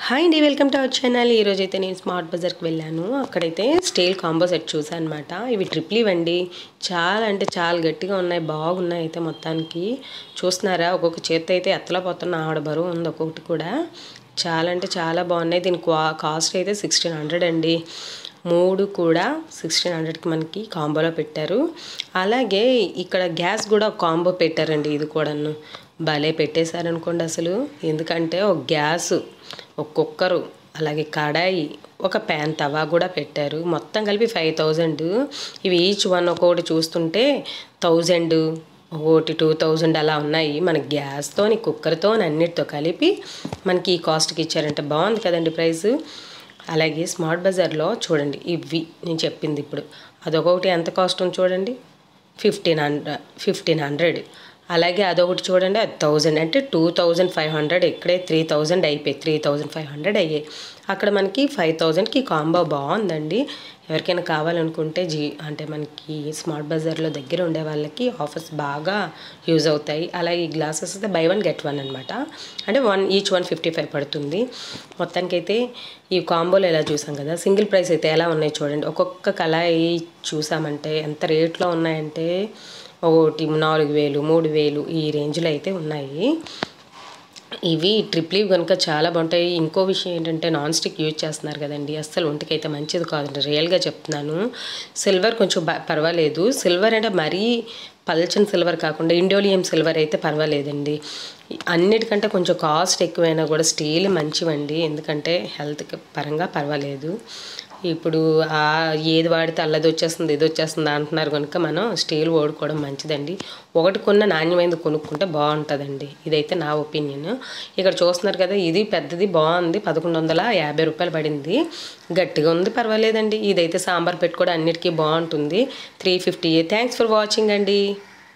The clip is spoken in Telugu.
హాయ్ అండి, వెల్కమ్ టు అవర్ ఛానల్. ఈరోజైతే నేను స్మార్ట్ బజార్కి వెళ్ళాను. అక్కడైతే స్టీల్ కాంబో సెట్ చూసాను అనమాట. ఇవి ట్రిప్లు ఇవ్వండి, చాలా అంటే చాలా గట్టిగా ఉన్నాయి, బాగున్నాయి. అయితే మొత్తానికి చూస్తున్నారా, ఒక్కొక్క చేతి అయితే ఎత్తలేకపోతున్నా, ఆవిడ బరువు ఉంది ఒక్కొక్కటి కూడా. చాలా అంటే చాలా బాగున్నాయి. దీని కాస్ట్ అయితే 1600 అండి. మూడు కూడా 1600కి మనకి కాంబోలో పెట్టారు. అలాగే ఇక్కడ గ్యాస్ కూడా ఒక కాంబో పెట్టారండి. ఇది కూడాను భలే పెట్టేశారనుకోండి అసలు. ఎందుకంటే ఒక గ్యాసు, ఒక కుక్కరు, అలాగే కడాయి, ఒక ప్యాన్ తవా కూడా పెట్టారు. మొత్తం కలిపి 5000. ఇవి ఈచ్ వన్ ఒక్కొక్కటి చూస్తుంటే 1000, ఒకటి 2000 అలా ఉన్నాయి. మన గ్యాస్తో, కుక్కర్తో అన్నిటితో కలిపి మనకి ఈ కాస్ట్కి ఇచ్చారంటే బాగుంది కదండి ప్రైస్. అలాగే స్మార్ట్ బజార్లో చూడండి, ఇవి నేను చెప్పింది ఇప్పుడు అదొకటి ఎంత కాస్ట్ ఉంది చూడండి, 1500. అలాగే అదొకటి చూడండి, అది 1000, అంటే 2500. ఇక్కడే 3000 అయిపోయి 3500 అయ్యాయి. అక్కడ మనకి 5000కి కాంబో బాగుందండి. ఎవరికైనా కావాలనుకుంటే అంటే మనకి స్మార్ట్ బజార్లో దగ్గర ఉండే వాళ్ళకి ఆఫర్స్ బాగా యూజ్ అవుతాయి. అలాగే ఈ గ్లాసెస్ అయితే బై 1 గెట్ 1 అనమాట. అంటే ఈచ్ 155 పడుతుంది. మొత్తానికైతే ఈ కాంబోలో ఎలా చూసాం కదా. సింగిల్ ప్రైస్ అయితే ఎలా ఉన్నాయి చూడండి. ఒక్కొక్క కళాయి చూసామంటే ఎంత రేట్లో ఉన్నాయంటే ఒకటి 4000, 3000 ఈ రేంజ్లో అయితే ఉన్నాయి. ఇవి ట్రిప్లీ కనుక చాలా బాగుంటాయి. ఇంకో విషయం ఏంటంటే నాన్ స్టిక్ యూజ్ చేస్తున్నారు కదండి, అస్సలు ఒంటికైతే మంచిది కాదండి, రియల్గా చెప్తున్నాను. సిల్వర్ కొంచెం పర్వాలేదు. సిల్వర్ అంటే మరీ పల్చని సిల్వర్ కాకుండా ఇండోలియం సిల్వర్ అయితే పర్వాలేదండి. అన్నిటికంటే కొంచెం కాస్ట్ ఎక్కువైనా కూడా స్టీల్ మంచివండి, ఎందుకంటే హెల్త్ పరంగా పర్వాలేదు. ఇప్పుడు ఏది వాడితే అల్లది వచ్చేస్తుంది, ఇది వచ్చేస్తుంది అంటున్నారు కనుక మనం స్టీల్ వాడుకోవడం మంచిదండి. ఒకటి కొన్న నాణ్యమైనది కొనుక్కుంటే బాగుంటుందండి. ఇదైతే నా ఒపీనియన్. ఇక్కడ చూస్తున్నారు కదా, ఇది పెద్దది బాగుంది, 1150 రూపాయలు పడింది. గట్టిగా ఉంది, పర్వాలేదండి. ఇదైతే సాంబార్ పెట్టుకోవడం అన్నిటికీ బాగుంటుంది. 350. థ్యాంక్స్ ఫర్ వాచింగ్ అండి.